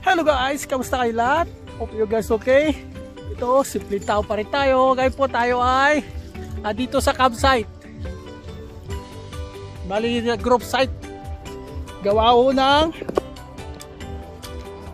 Hello guys, kamusta kayo lahat? Hope you guys okay? Ito, simple tao pa rin tayo. Ngayon po tayo ay dito sa campsite. Bali, group site. Gawa ho ng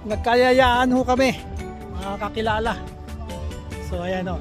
nagkayayaan ho kami, mga kakilala. So ayan o.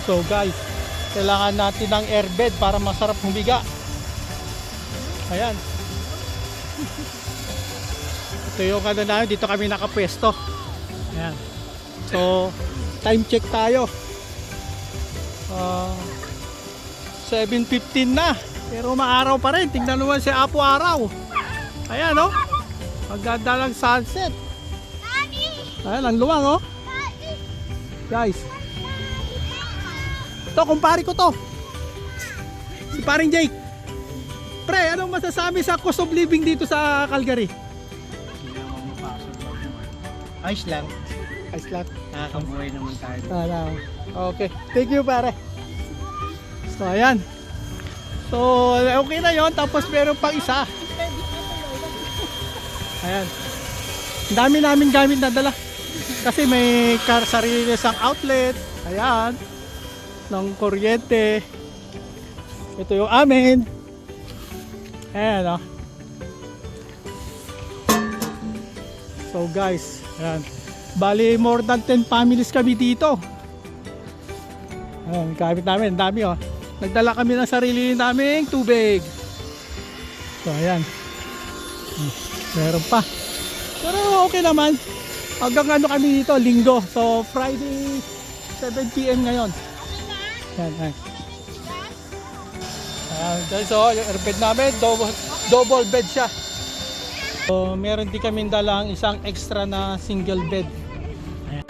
So guys, kailangan natin ng airbed para masarap humiga. Ayan. Ito yung ano na, dito kami nakapwesto. Ayan. So, time check tayo. 7:15 na. Pero maaraw pa rin. Tingnan naman si Apo Araw. Ayan oh. Maganda ng sunset. Ayan, ang luwang oh. Guys. Ito, kumpare ko to. Si paring Jake. Pre, anong masasabi sa cost of living dito sa Calgary? Ayos lang. Ayos lang. Nakakabuhay naman tayo. Okay. Thank you, pare. So, ayan. So, okay na yon. Tapos meron pang isa. Ayan. Ang dami namin gamit na dala. Kasi may sarili isang outlet. Ayan. Ng kuryente. Ito yung amin. Ayan o. So guys, ayan. Bali more than 10 families kami dito. Ayan, gamit namin, dami o. Nagdala kami ng sarili naming tubig. So ayan. Meron pa. Pero okay naman. Hanggang ano kami dito, linggo. So Friday 7 PM ngayon. Ayan, ayan. Guys, so yung airbed namin, double bed siya. So meron din kami dalang isang extra na single bed. Ayan.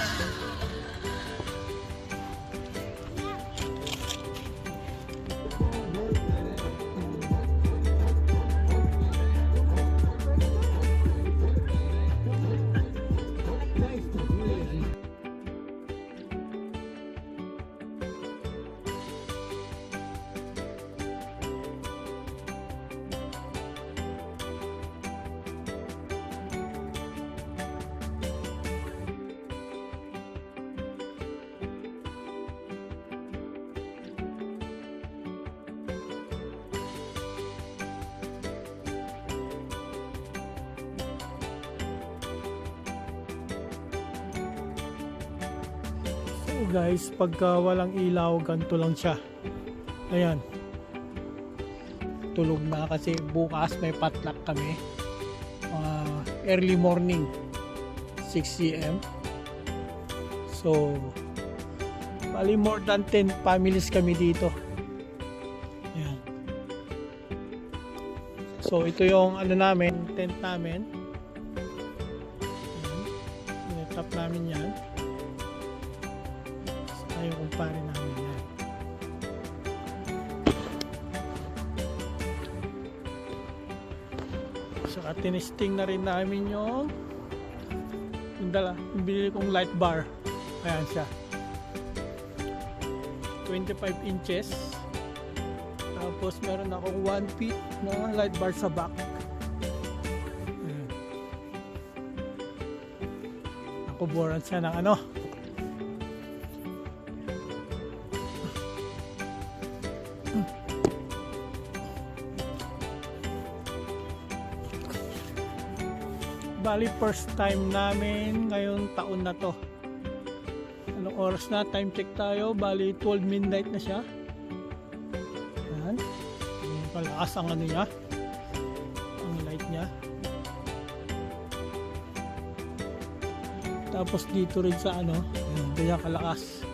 Guys, pagka walang ilaw, ganito lang siya. Ayan. Tulog na kasi bukas may potluck kami. Early morning, 6 AM. So, bali more than 10 families kami dito. Ayan. So, ito yung ano namin, tent namin. Ayan. Sinetap namin yan. Tayo kumpare namin yan. Saka tinisting na rin namin yung binili kong light bar. Ayan siya. 25 inches. Tapos meron akong 1 feet na light bar sa back. Ayan. Nakuburan siya ng ano. Bali first time namin ngayong taon na to. Anong oras na? Time check tayo. Bali 12 midnight na siya. Ayan. Palakas ang ano niya. Ang light niya. Tapos dito rin sa ano. Ayan, ganyan kalakas.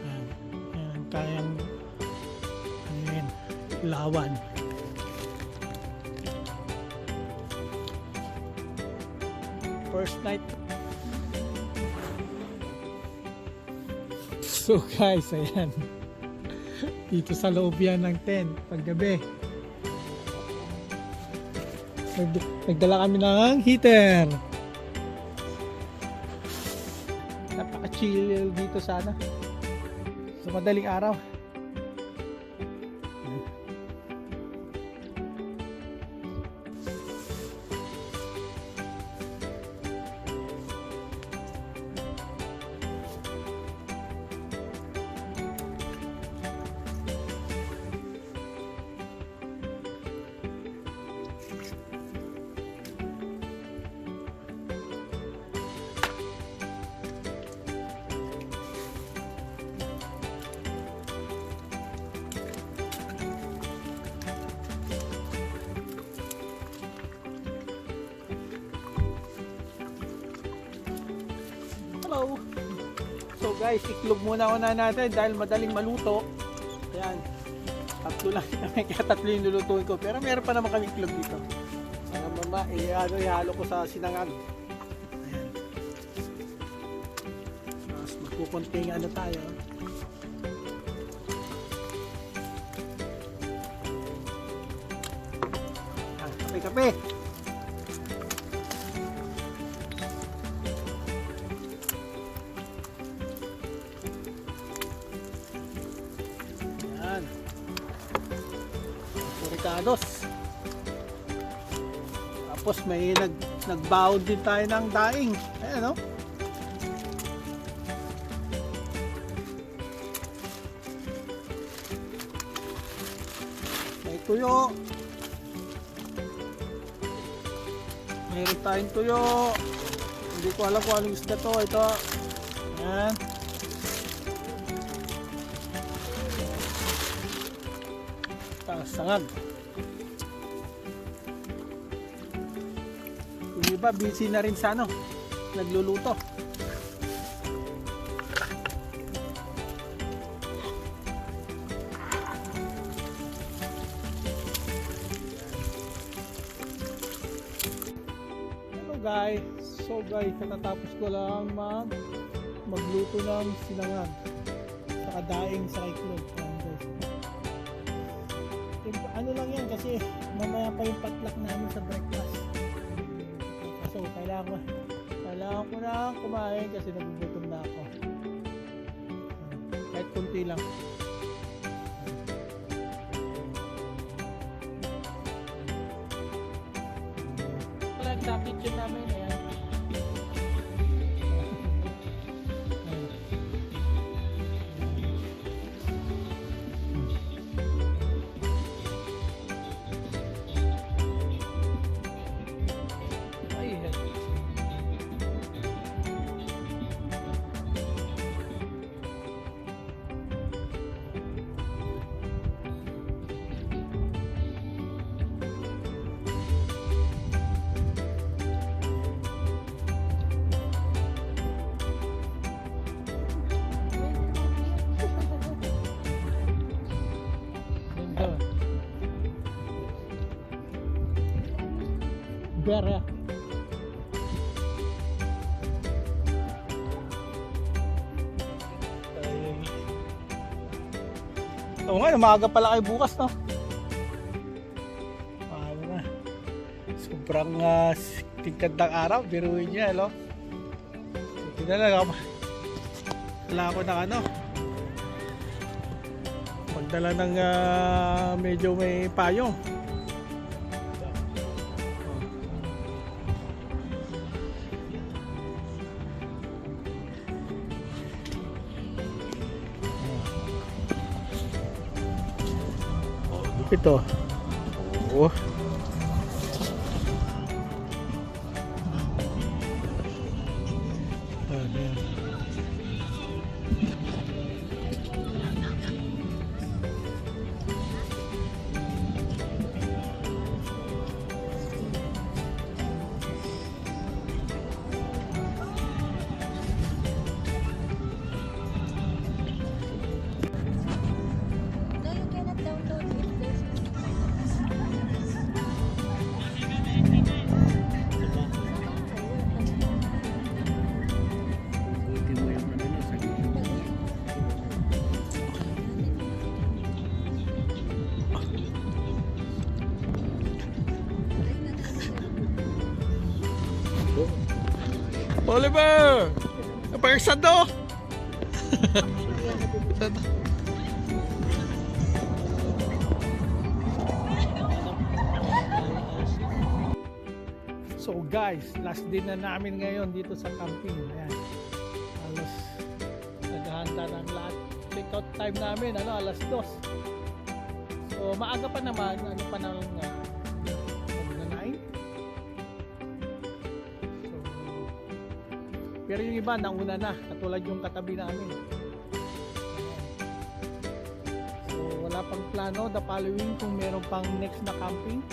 Ayan. Ayan, kayang ano yun, lawan. First night. So guys, ayan. Dito sa loob yan ng tent paggabi. Nagdala kami ng heater. Napaka-chill dito sana. Sa madaling araw. Hello! So guys, iklog muna natin dahil madaling maluto. Ayan. Tatlo lang kami, kaya tatlo yung lulutuin ko. Pero meron pa naman kami iklog dito. Para mama, ihalo ko sa sinangag. Ayan. Tapos magkukunting ano tayo. Ayan, kape-kape! Ricados. Tapos may nagbaon din tayo ng daing. Ayan, no? May tuyo. Mayroon tayong tuyo. Hindi ko alam kung anong isda to. Ito. Ayan. Sangag. Yung iba busy na rin sa ano, nagluluto. Hello guys. So guys, katatapos ko lang magluto ng sinangag sa daing sa iklog. Ano lang yan kasi mamaya pa yung potluck namin sa breakfast. So kailangan ko na kumain kasi nagugutom na ako. Kahit kunti lang. Wala sa kitchen namin. Ayan. Bere. Oo nga, umaga pala kayo bukas, no? Ano na. Sobrang tingkad ng araw, biruin niya, no? Hindi na lang ako. Wala ako ng ano. Pagdala ng medyo may payong. Ito. Oo. Ayan. No, you cannot download it. There's Buti mo yung ano sa Oliver! Napagsado! Sado. So guys, last day na namin ngayon dito sa camping. Ayan. Halos naghahanda ng lahat. Check out time namin, alas 2. So maaga pa naman, ano pa nang 9? Pero yung iba nauna na, katulad yung katabi namin. So wala pang plano the following kung meron pang next na camping.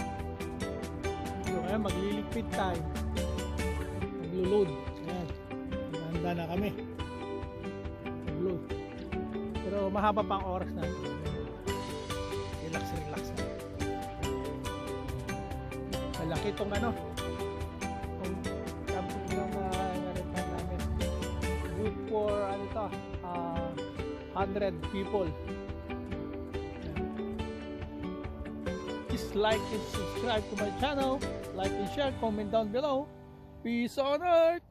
So kaya magliligpit tayo. Maglo-load. Ayan. Handa na kami. Mag-load. Pero mahaba pang oras na. Relax na. Malaki tong ano. Tong camping ng narepan namin. Good for ano to, 100 people. Please like and subscribe to my channel. Like and share, comment down below. Peace on earth.